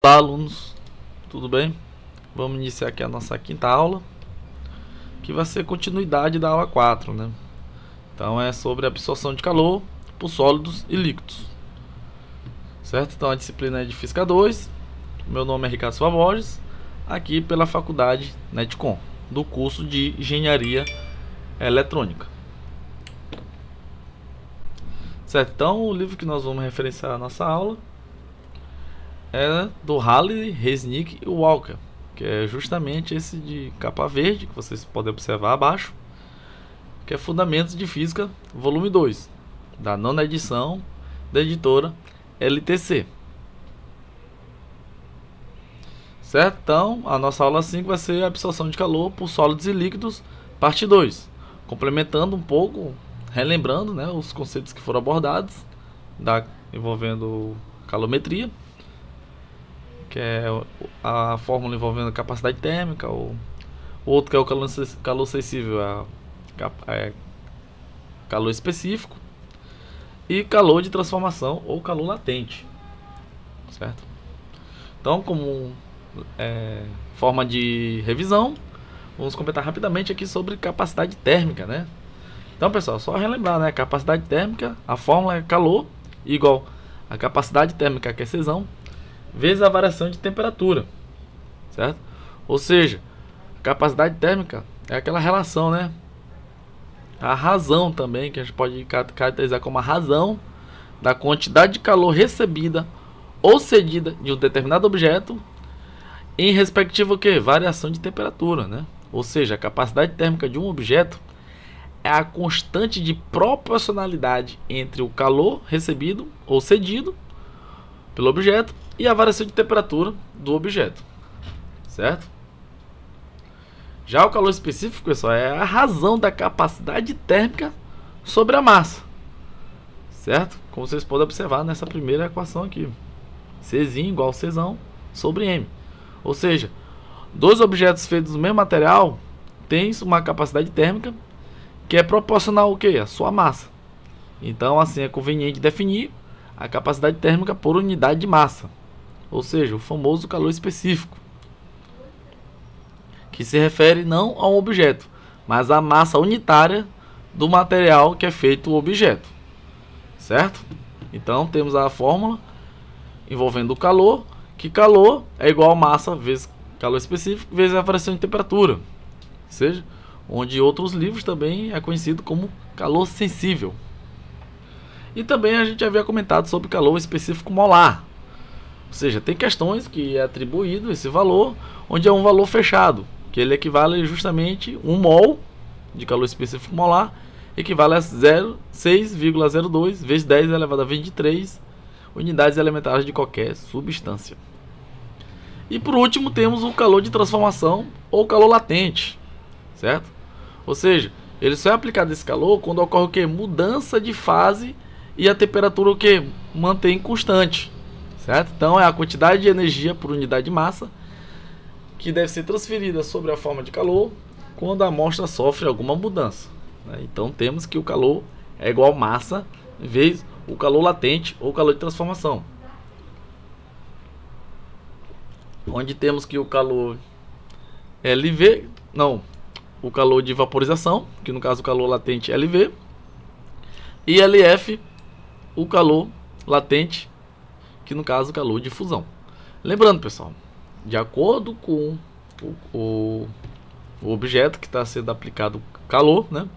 Olá, alunos, tudo bem? Vamos iniciar aqui a nossa quinta aula, que vai ser continuidade da aula 4, né? Então é sobre a absorção de calor por sólidos e líquidos, certo? Então a disciplina é de Física 2, meu nome é Ricardo Silva Borges, aqui pela Faculdade Netcom, do curso de Engenharia Eletrônica. Certo, então o livro que nós vamos referenciar a nossa aula é do Halley, Resnick e Walker, que é justamente esse de capa verde, que vocês podem observar abaixo, que é Fundamentos de Física, volume 2, da nona edição da editora LTC. Certo? Então, a nossa aula 5 vai ser a absorção de calor por sólidos e líquidos, parte 2, complementando um pouco, relembrando, né, os conceitos que foram abordados, envolvendo calometria, que é a fórmula envolvendo capacidade térmica, o outro que é o calor sensível, calor específico, e calor de transformação ou calor latente, certo? Então, como forma de revisão, vamos comentar rapidamente aqui sobre capacidade térmica, né? Então, pessoal, só relembrar, né? Capacidade térmica, a fórmula é calor igual a capacidade térmica, que é aquecesão, vezes a variação de temperatura, certo? Ou seja, a capacidade térmica é aquela relação, né? A razão também, que a gente pode caracterizar como a razão da quantidade de calor recebida ou cedida de um determinado objeto em respectivo que variação de temperatura, né? Ou seja, a capacidade térmica de um objeto é a constante de proporcionalidade entre o calor recebido ou cedido pelo objeto e a variação de temperatura do objeto, certo? Já o calor específico, pessoal, é a razão da capacidade térmica sobre a massa, certo? Como vocês podem observar nessa primeira equação aqui, Czinho igual a Czão sobre M. Ou seja, dois objetos feitos do mesmo material têm uma capacidade térmica que é proporcional ao quê? A sua massa. Então, assim, é conveniente definir a capacidade térmica por unidade de massa, ou seja, o famoso calor específico, que se refere não a um objeto, mas à massa unitária do material que é feito o objeto, certo? Então temos a fórmula envolvendo o calor, que calor é igual a massa vezes calor específico vezes a variação de temperatura, ou seja, onde em outros livros também é conhecido como calor sensível. E também a gente havia comentado sobre calor específico molar. Ou seja, tem questões que é atribuído esse valor, onde é um valor fechado, que ele equivale justamente 1 mol de calor específico molar, equivale a 6,02 vezes 10 elevado a 23 unidades elementares de qualquer substância. E por último temos o calor de transformação ou calor latente, certo? Ou seja, ele só é aplicado esse calor quando ocorre o que? Mudança de fase e a temperatura o que? Mantém constante, certo? Então é a quantidade de energia por unidade de massa que deve ser transferida sobre a forma de calor quando a amostra sofre alguma mudança, né? Então temos que o calor é igual a massa vezes o calor latente ou calor de transformação, onde temos que o calor LV, o calor de vaporização, que no caso o calor latente LV, e LF, o calor latente, que no caso o calor de fusão. Lembrando, pessoal, de acordo com o objeto que está sendo aplicado calor, né?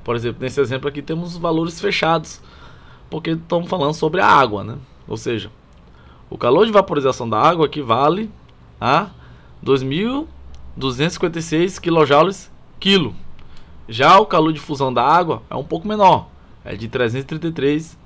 Por exemplo, nesse exemplo aqui temos valores fechados, porque estamos falando sobre a água, né? Ou seja, o calor de vaporização da água equivale a 2.256 kJ quilo. Já o calor de fusão da água é um pouco menor, é de 333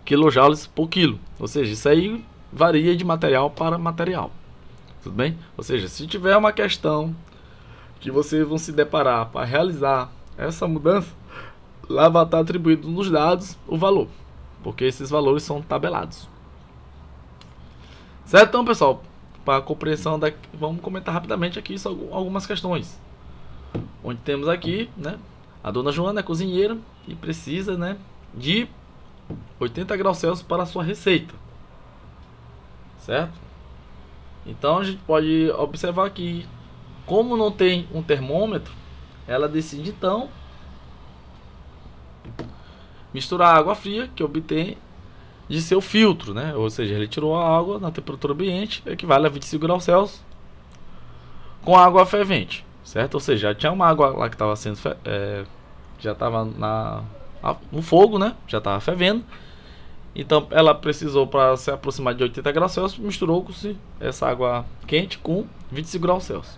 kJ por quilo. Ou seja, isso aí varia de material para material. Tudo bem? Ou seja, se tiver uma questão que vocês vão se deparar para realizar essa mudança, lá vai estar atribuído nos dados o valor, porque esses valores são tabelados. Certo? Então, pessoal, para a compreensão vamos comentar rapidamente aqui algumas questões. Onde temos aqui, né, a dona Joana é cozinheira e precisa, né, de 80 graus Celsius para a sua receita, certo? Então a gente pode observar que, como não tem um termômetro, ela decide então misturar a água fria que obtém de seu filtro, né? Ou seja, ele tirou a água na temperatura ambiente, equivale a 25 graus Celsius, com água fervente, certo? Ou seja, já tinha uma água lá que estava sendo já estava no fogo, né? Já estava fervendo. Então ela precisou, para se aproximar de 80 graus Celsius, misturou-se essa água quente com 25 graus Celsius,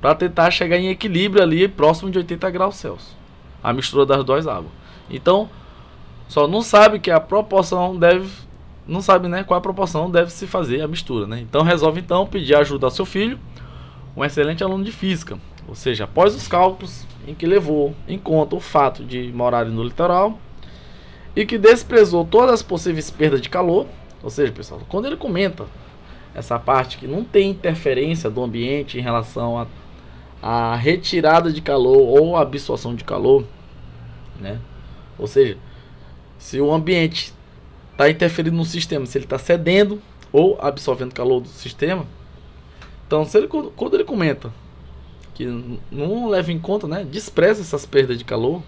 para tentar chegar em equilíbrio ali próximo de 80 graus Celsius, a mistura das duas águas. Então só não sabe que a proporção deve, não sabe, né, qual a proporção deve se fazer a mistura, né? Então resolve então pedir ajuda ao seu filho, um excelente aluno de física. Ou seja, após os cálculos em que levou em conta o fato de morar no litoral e que desprezou todas as possíveis perdas de calor. Ou seja, pessoal, quando ele comenta essa parte que não tem interferência do ambiente em relação a retirada de calor ou absorção de calor, né? Ou seja, se o ambiente está interferindo no sistema, se ele está cedendo ou absorvendo calor do sistema, então quando ele comenta que não leva em conta, né, despreza essas perdas de calor,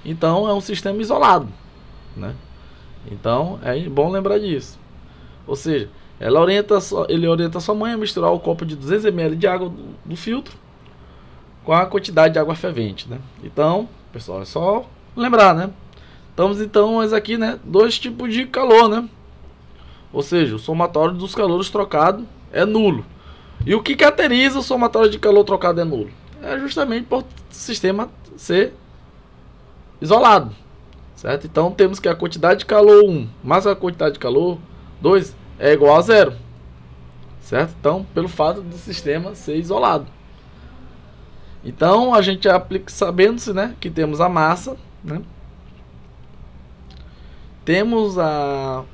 então é um sistema isolado, né? Então é bom lembrar disso. Ou seja, ele orienta sua mãe a misturar o copo de 200 ml de água do filtro com a quantidade de água fervente, né? Então, pessoal, é só lembrar, né? Estamos então, mas aqui, né, dois tipos de calor, né? Ou seja, o somatório dos calores trocados é nulo. E o que caracteriza o somatório de calor trocado é nulo? É justamente por o sistema ser isolado, certo? Então temos que a quantidade de calor 1 mais a quantidade de calor 2 é igual a 0, certo? Então, pelo fato do sistema ser isolado. Então a gente aplica, sabendo-se, né, que temos a massa, né? Temos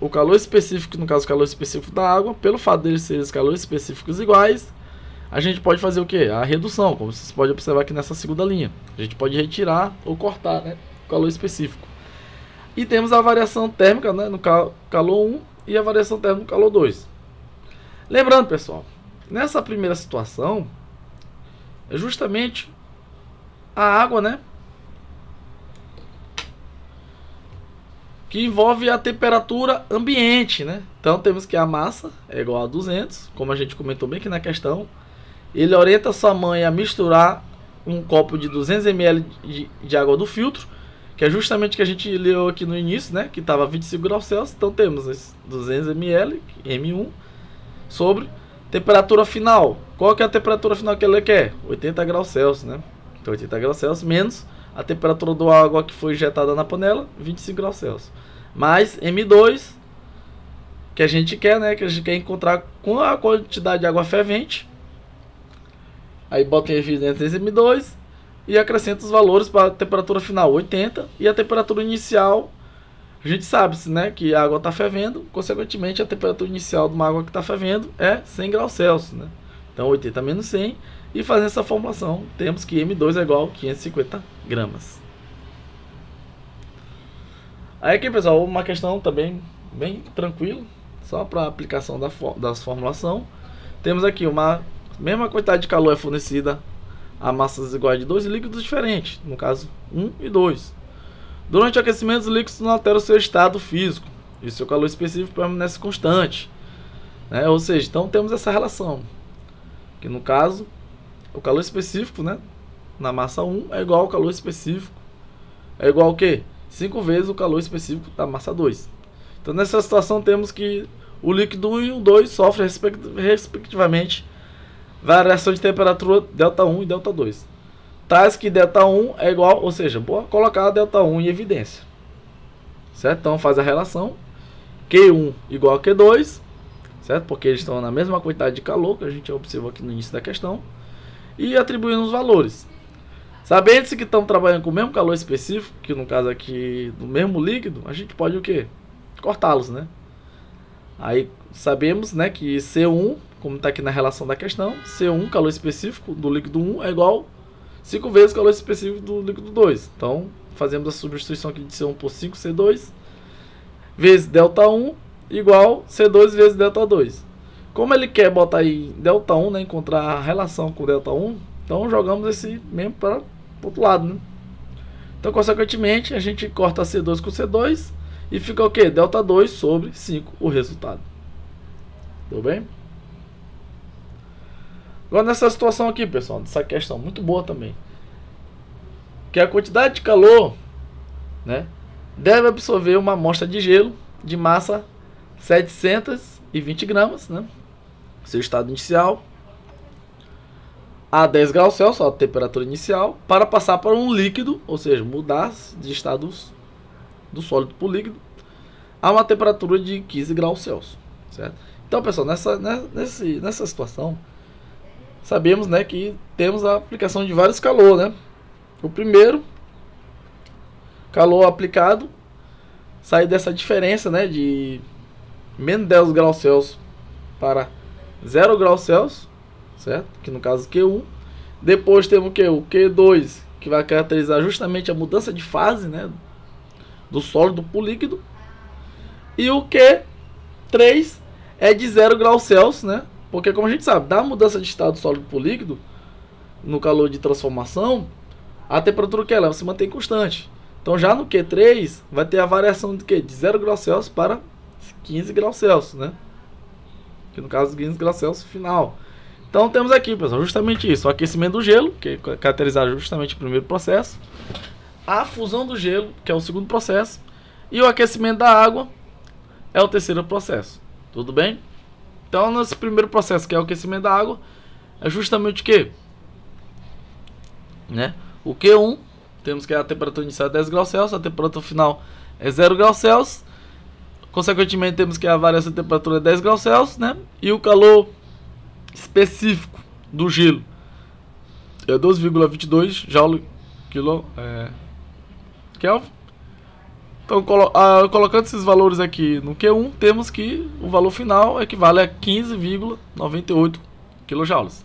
o calor específico, no caso o calor específico da água. Pelo fato deles serem calores específicos iguais, a gente pode fazer o que? A redução, como vocês podem observar aqui nessa segunda linha. A gente pode retirar ou cortar, né, o calor específico. E temos a variação térmica, né, no calor 1 e a variação térmica no calor 2. Lembrando, pessoal, nessa primeira situação, é justamente a água, né, que envolve a temperatura ambiente, né? Então temos que a massa é igual a 200, como a gente comentou bem aqui na questão. Ele orienta sua mãe a misturar um copo de 200 ml de água do filtro, que é justamente o que a gente leu aqui no início, né? Que estava 25 graus Celsius. Então temos esse 200 ml, M1, sobre temperatura final. Qual que é a temperatura final que ela quer? 80 graus Celsius, né? Então 80 graus Celsius menos a temperatura da água que foi injetada na panela, 25 graus Celsius. Mais M2, que a gente quer, né? Que a gente quer encontrar com a quantidade de água fervente. Aí bota em evidência esse M2 e acrescenta os valores para a temperatura final, 80. E a temperatura inicial, a gente sabe, né, que a água está fervendo. Consequentemente, a temperatura inicial de uma água que está fervendo é 100 graus Celsius, né? Então 80 menos 100. E fazendo essa formulação, temos que M2 é igual a 550 gramas. Aí aqui, pessoal, uma questão também bem tranquila, só para aplicação das formulação. Temos aqui uma mesma quantidade de calor é fornecida a massas iguais de dois líquidos diferentes, no caso 1 e 2. Durante o aquecimento, os líquidos não alteram o seu estado físico e seu calor específico permanece constante, né? Ou seja, então temos essa relação, que no caso o calor específico, né, na massa 1 é igual ao calor específico, é igual ao quê? 5 vezes o calor específico da massa 2. Então nessa situação temos que o líquido 1 e o 2 sofrem respectivamente variação de temperatura ΔI e ΔI. Tais que ΔI é igual, ou seja, vou colocar ΔI em evidência, certo? Então faz a relação Q1 igual a Q2, certo? Porque eles estão na mesma quantidade de calor que a gente observou aqui no início da questão, e atribuindo os valores. Sabendo-se que estão trabalhando com o mesmo calor específico, que no caso aqui do mesmo líquido, a gente pode o quê? Cortá-los, né? Aí sabemos, né, que C1, como está aqui na relação da questão, C1, calor específico do líquido 1, é igual 5 vezes o calor específico do líquido 2. Então fazemos a substituição aqui de C1 por 5, C2, vezes ΔI igual C2 vezes ΔI2. Como ele quer botar aí ΔI, né, encontrar a relação com ΔI, então jogamos esse mesmo para o outro lado, né? Então, consequentemente, a gente corta C2 com C2 e fica o que? ΔI sobre 5, o resultado. Tudo bem? Agora nessa situação aqui, pessoal, essa questão muito boa também, que a quantidade de calor, né, deve absorver uma amostra de gelo de massa 720 gramas, né, seu estado inicial, a 10 graus Celsius, a temperatura inicial, para passar para um líquido, ou seja, mudar de estado do sólido para o líquido, a uma temperatura de 15 graus Celsius, certo? Então, pessoal, nessa situação, sabemos, né, que temos a aplicação de vários calor, né? O primeiro, calor aplicado, sai dessa diferença, né, de menos 10 graus Celsius para 0 graus Celsius, certo? Que no caso Q1. Depois temos o que? O Q2, que vai caracterizar justamente a mudança de fase, né, do sólido para o líquido. E o Q3 é de 0 graus Celsius, né? Porque, como a gente sabe, da mudança de estado sólido para o líquido, no calor de transformação, a temperatura que ela se mantém constante. Então, já no Q3, vai ter a variação de quê? De 0 graus Celsius para 15 graus Celsius, né? Que no caso, 15 graus Celsius final. Então, temos aqui, pessoal, justamente isso. O aquecimento do gelo, que é caracterizado justamente o primeiro processo. A fusão do gelo, que é o segundo processo. E o aquecimento da água é o terceiro processo. Tudo bem? Então, nesse primeiro processo, que é o aquecimento da água, é justamente o que? Né? O Q1, temos que a temperatura inicial é 10 graus Celsius, a temperatura final é 0 graus Celsius. Consequentemente, temos que a variação de temperatura é 10 graus Celsius, né? E o calor específico do gelo é 12,22 joule Kelvin. Então, colocando esses valores aqui no Q1, temos que o valor final equivale a 15,98 kJ.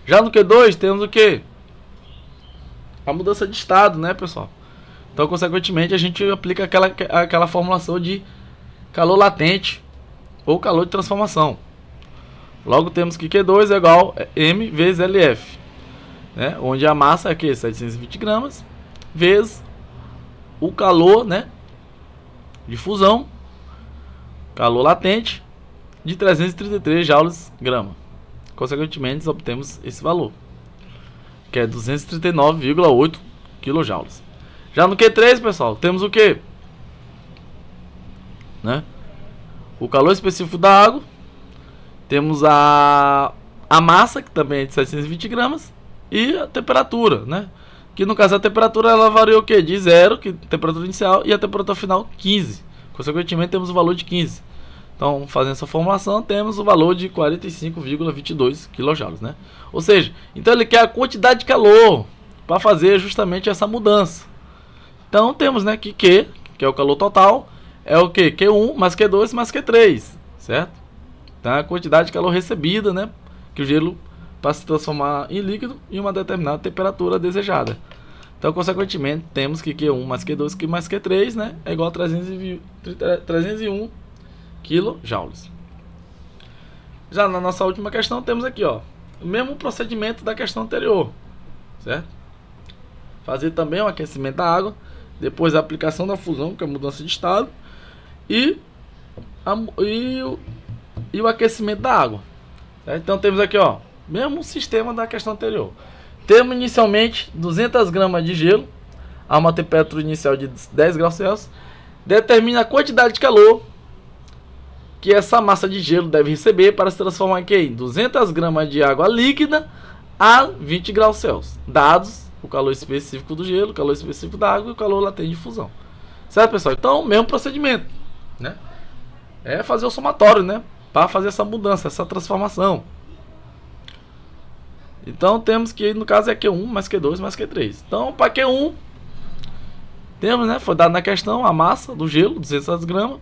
Já no Q2, temos o que? A mudança de estado, né, pessoal? Então, consequentemente, a gente aplica aquela formulação de calor latente ou calor de transformação. Logo, temos que Q2 é igual a M vezes LF, né? Onde a massa é que 720 gramas vezes o calor, né, de fusão, calor latente, de 333 joules grama. Consequentemente, obtemos esse valor, que é 239,8 kJ. Já no Q3, pessoal, temos o que? Né? O calor específico da água. Temos a massa, que também é de 720 gramas. E a temperatura, né? Que no caso a temperatura ela varia o que? De 0, que é a temperatura inicial, e a temperatura final 15. Consequentemente, temos o valor de 15. Então, fazendo essa formulação, temos o valor de 45,22 kJ, né? Ou seja, então ele quer a quantidade de calor para fazer justamente essa mudança. Então, temos, né, que Q, que é o calor total, é o que? Q1 mais Q2 mais Q3, certo? Então, a quantidade de calor recebida, né, que o gelo para se transformar em líquido em uma determinada temperatura desejada. Então, consequentemente, temos que Q1 mais Q2 mais Q3, né, é igual a 301 kJ. Já na nossa última questão, temos aqui, ó, o mesmo procedimento da questão anterior, certo? Fazer também o aquecimento da água, depois a aplicação da fusão, que é a mudança de estado, e o aquecimento da água, certo? Então temos aqui, ó, mesmo sistema da questão anterior. Temos inicialmente 200 gramas de gelo a uma temperatura inicial de 10 graus Celsius. Determina a quantidade de calor que essa massa de gelo deve receber para se transformar em 200 gramas de água líquida a 20 graus Celsius. Dados o calor específico do gelo, o calor específico da água e o calor latente de fusão. Certo, pessoal? Então, mesmo procedimento, né? É fazer o somatório, né? Para fazer essa mudança, essa transformação. Então, temos que, no caso, é Q1 mais Q2 mais Q3. Então, para Q1, temos, né? Foi dado na questão a massa do gelo, 200 gramas.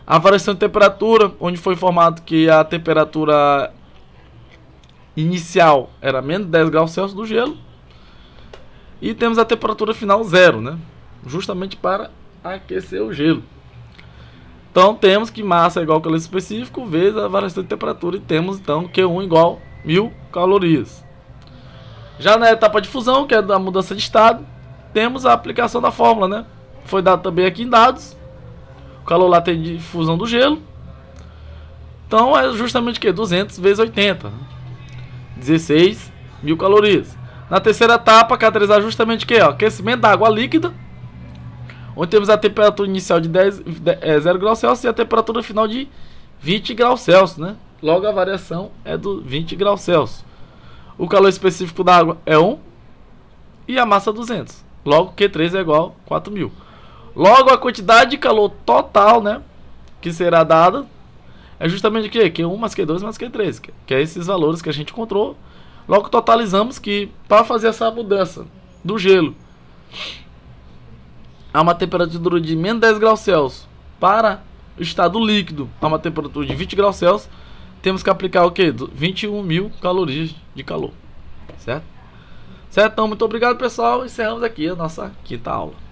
A variação de temperatura, onde foi informado que a temperatura inicial era menos 10 graus Celsius do gelo. E temos a temperatura final 0, né? Justamente para aquecer o gelo. Então temos que massa é igual ao calor específico vezes a variação de temperatura, e temos então Q1 igual 1000 calorias. Já na etapa de fusão, que é da mudança de estado, temos a aplicação da fórmula, né? Foi dado também aqui em dados, o calor latente de fusão do gelo. Então é justamente o que? 200 vezes 80, 16 mil calorias. Na terceira etapa, caracterizar justamente o que? Aquecimento da água líquida, onde temos a temperatura inicial de 0 graus Celsius e a temperatura final de 20 graus Celsius, né? Logo a variação é do 20 graus Celsius. O calor específico da água é 1 e a massa 200. Logo Q3 é igual a 4.000. Logo a quantidade de calor total, né, que será dada é justamente o que? Q1 mais Q2 mais Q3, que é esses valores que a gente encontrou. Logo totalizamos que para fazer essa mudança do gelo a uma temperatura de menos 10 graus Celsius para o estado líquido a uma temperatura de 20 graus Celsius, temos que aplicar o que? 21.000 calorias de calor. Certo? Certo? Então, muito obrigado, pessoal. Encerramos aqui a nossa quinta aula.